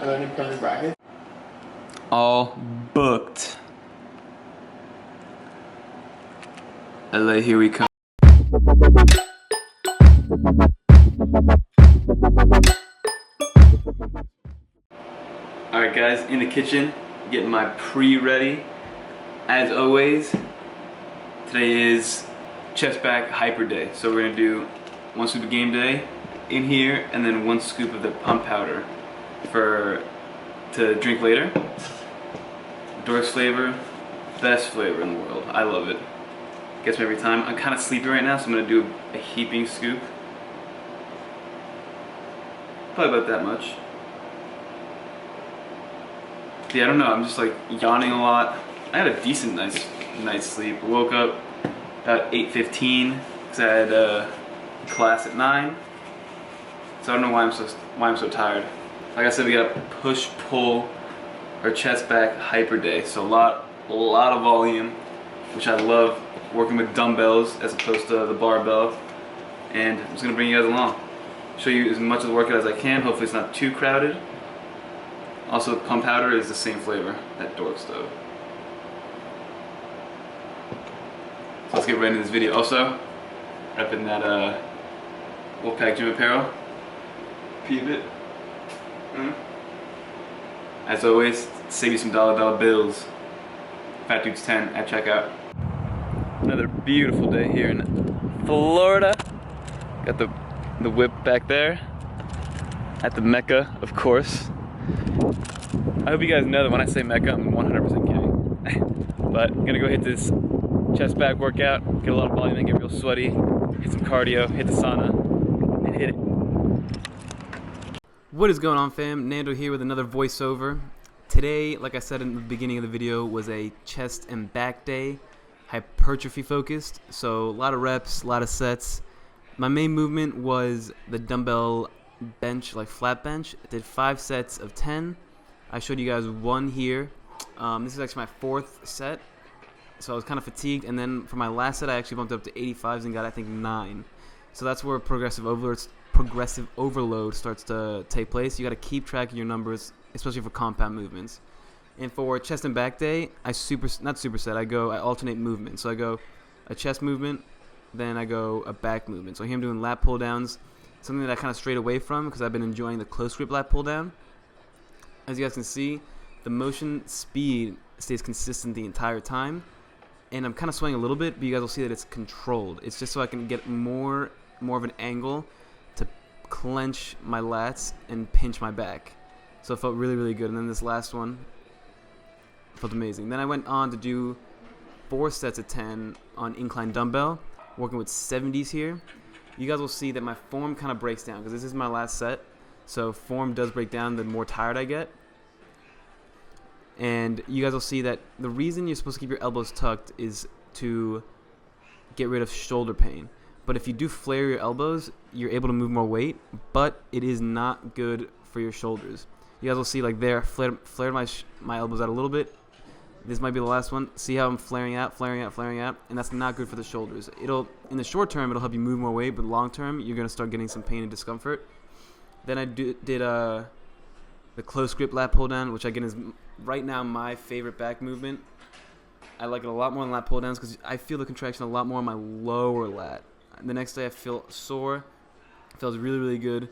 And then you cover your bracket. All booked. LA, here we come. Alright guys, in the kitchen, getting my pre-ready. As always, today is chest back hyper day. So we're gonna do 1 scoop of game day in here, and then 1 scoop of the pump powder to drink later. Dorks flavor, best flavor in the world. I love it. Gets me every time. I'm kind of sleepy right now, so I'm gonna do a heaping scoop. Probably about that much. Yeah, I don't know. I'm just like yawning a lot. I had a decent night's sleep. I woke up about 8:15 because I had class at 9. So I don't know why I'm so tired. Like I said, we got push pull or chest back hyper day. So a lot of volume, which I love. Working with dumbbells as opposed to the barbell. And I'm just gonna bring you guys along. Show you as much of the workout as I can. Hopefully it's not too crowded. Also, pump powder is the same flavor that Dorks though. So let's get right into this video. Also, repping that Wolfpack gym apparel. Peep it. As always, save you some dollar bills. Fat Dudes 10 at checkout. Another beautiful day here in Florida. Got the whip back there at the Mecca, of course. I hope you guys know that when I say Mecca, I'm 100% kidding. But I'm gonna go hit this chest back workout, get a lot of volume in, get real sweaty, hit some cardio, hit the sauna, and hit it. What is going on, fam? Nando here with another voiceover. Today, like I said in the beginning of the video, was a chest and back day, hypertrophy focused. So a lot of reps, a lot of sets. My main movement was the dumbbell bench, like flat bench. I did 5 sets of 10. I showed you guys one here. This is actually my 4th set. So I was kind of fatigued, and then for my last set I actually bumped up to 85s and got, I think, 9. So that's where progressive overload starts to take place. You got to keep track of your numbers, especially for compound movements. And for chest and back day, I alternate movements. So I go a chest movement, then I go a back movement. So here I'm doing lat pull downs, something that I kind of strayed away from because I've been enjoying the close grip lat pull down. As you guys can see, the motion speed stays consistent the entire time, and I'm kind of swaying a little bit, but you guys will see that it's controlled. It's just so I can get more of an angle to clench my lats and pinch my back. So it felt really, really good. And then this last one felt amazing. Then I went on to do 4 sets of 10 on incline dumbbell, working with 70s here. You guys will see that my form kind of breaks down because this is my last set. So form does break down the more tired I get. And you guys will see that the reason you're supposed to keep your elbows tucked is to get rid of shoulder pain. But if you do flare your elbows, you're able to move more weight, but it is not good for your shoulders. You guys will see, like there, flared my elbows out a little bit. This might be the last one. See how I'm flaring out, and that's not good for the shoulders. In the short term, it'll help you move more weight, but long term, you're gonna start getting some pain and discomfort. Then I did the close grip lat pull down, which again is right now my favorite back movement. I like it a lot more than lat pull downs because I feel the contraction a lot more on my lower lat. The next day I feel sore. It feels really, really good.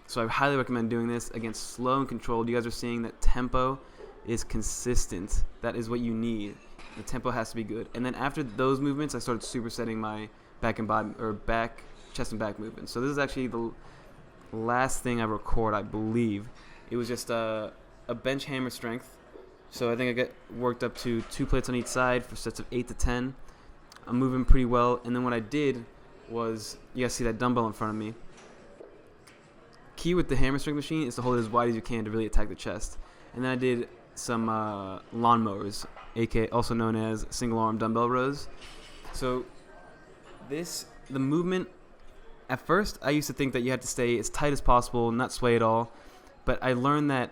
So I highly recommend doing this. Again, slow and controlled. You guys are seeing that tempo is consistent. That is what you need. The tempo has to be good. And then after those movements, I started supersetting my back, chest and back movements. So this is actually the last thing I record, I believe. It was just a bench hammer strength. So I think I get worked up to 2 plates on each side for sets of 8 to 10. I'm moving pretty well. And then what I did was, you guys see that dumbbell in front of me. Key with the hammer strength machine is to hold it as wide as you can to really attack the chest. And then I did some lawnmowers, aka also known as single arm dumbbell rows. So the movement, at first I used to think that you had to stay as tight as possible, not sway at all. But I learned that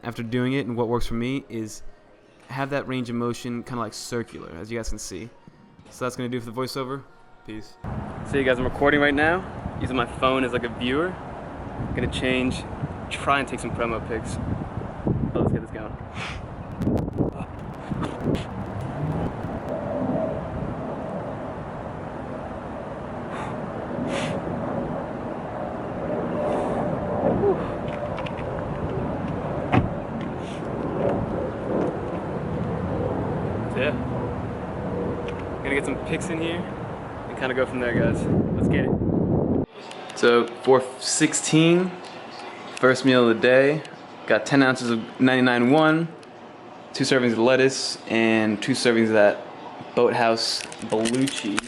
after doing it, and what works for me is have that range of motion kind of like circular, as you guys can see. So that's going to do for the voiceover. Peace. So you guys, I'm recording right now, using my phone as like a viewer. I'm going to try and take some promo pics. Yeah. Gonna get some pics in here and kind of go from there, guys. Let's get it. So 4:16, first meal of the day. Got 10 ounces of 99.1, 2 servings of lettuce, and 2 servings of that Boathouse blue cheese.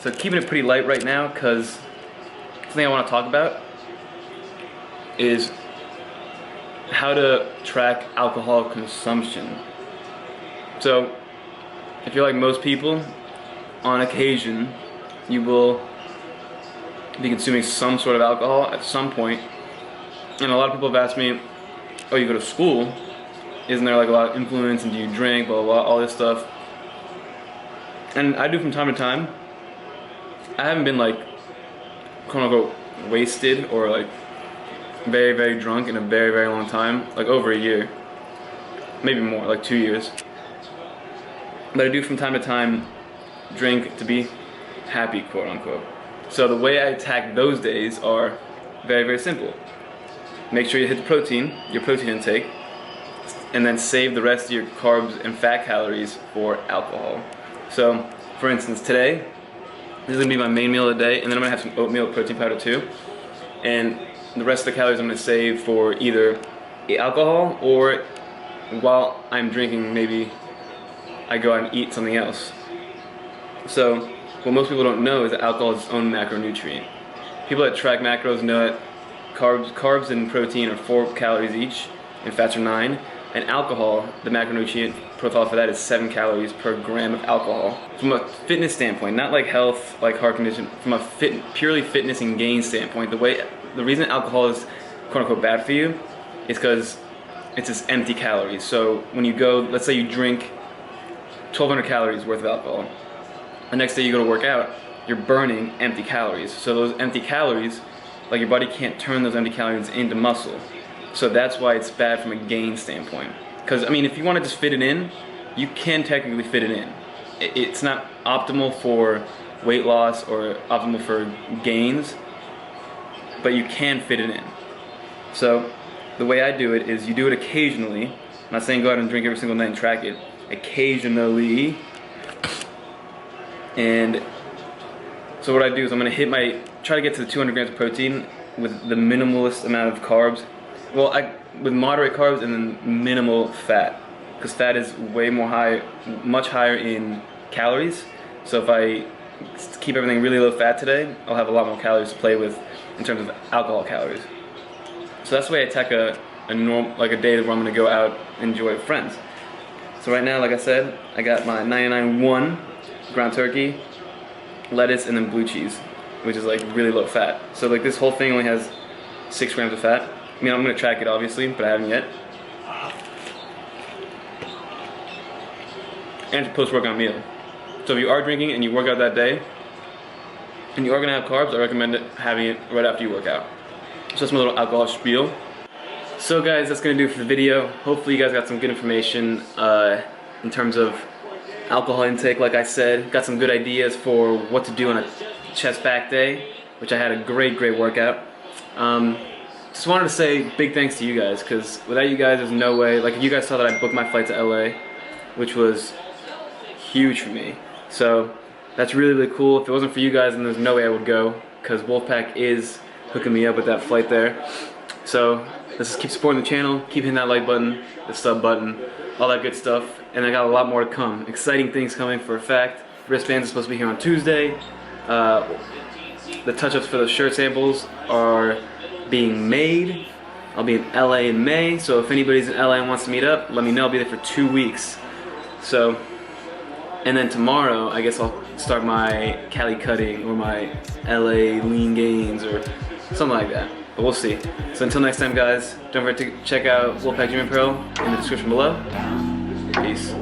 So keeping it pretty light right now, because something I want to talk about is how to track alcohol consumption. So if you're like most people, on occasion you will be consuming some sort of alcohol at some point. And a lot of people have asked me, oh, you go to school, isn't there like a lot of influence, and do you drink, blah, blah, blah, all this stuff. And I do from time to time. I haven't been like, quote unquote, wasted or like very, very drunk in a very, very long time, like over a year, maybe more, like 2 years. But I do from time to time drink to be happy, quote unquote. So the way I attack those days are very, very simple. Make sure you hit your protein intake, and then save the rest of your carbs and fat calories for alcohol. So, for instance, today, this is gonna be my main meal of the day, and then I'm gonna have some oatmeal protein powder too. And the rest of the calories I'm gonna save for either alcohol, or while I'm drinking, maybe I go out and eat something else. So, what most people don't know is that alcohol is its own macronutrient. People that track macros know that carbs and protein are 4 calories each, and fats are 9. And alcohol, the macronutrient profile for that is 7 calories per gram of alcohol. From a fitness standpoint, not like health, like heart condition, from a purely fitness and gain standpoint, the reason alcohol is quote unquote bad for you is because it's just empty calories. So when you go, let's say you drink 1,200 calories worth of alcohol, the next day you go to work out, you're burning empty calories. So those empty calories, like your body can't turn those empty calories into muscle. So that's why it's bad from a gain standpoint. Because, I mean, if you want to just fit it in, you can technically fit it in. It's not optimal for weight loss or optimal for gains, but you can fit it in. So the way I do it is you do it occasionally. I'm not saying go out and drink every single night and track it. Occasionally. And so what I do is I'm going to try to get to the 200 grams of protein with the minimalist amount of carbs. Well, with moderate carbs and then minimal fat, because fat is much higher in calories. So if I keep everything really low fat today, I'll have a lot more calories to play with in terms of alcohol calories. So that's the way I attack a day where I'm going to go out and enjoy with friends. So right now, like I said, I got my 99.1 ground turkey, lettuce, and then blue cheese, which is like really low fat. So like this whole thing only has 6 grams of fat. I mean, I'm gonna track it obviously, but I haven't yet. And it's a post-workout meal. So if you are drinking and you work out that day, and you are gonna have carbs, I recommend having it right after you work out. So that's my little alcohol spiel. So guys, that's gonna do it for the video. Hopefully you guys got some good information in terms of alcohol intake. Like I said, got some good ideas for what to do on a chest back day, which I had a great workout. Just wanted to say big thanks to you guys, because without you guys, there's no way. Like, you guys saw that I booked my flight to LA, which was huge for me. So that's really cool. If it wasn't for you guys, then there's no way I would go, because Wolfpack is hooking me up with that flight there. So let's just keep supporting the channel, keep hitting that like button, the sub button, all that good stuff. And I got a lot more to come. Exciting things coming for a fact. Wristbands are supposed to be here on Tuesday. The touch-ups for the shirt samples are being made. I'll be in LA in May, so if anybody's in LA and wants to meet up, let me know. I'll be there for 2 weeks. So, and then tomorrow, I guess I'll start my Cali cutting or my LA lean gains or something like that. But we'll see. So until next time, guys, don't forget to check out Wolfpack Gym Apparel in the description below. Peace.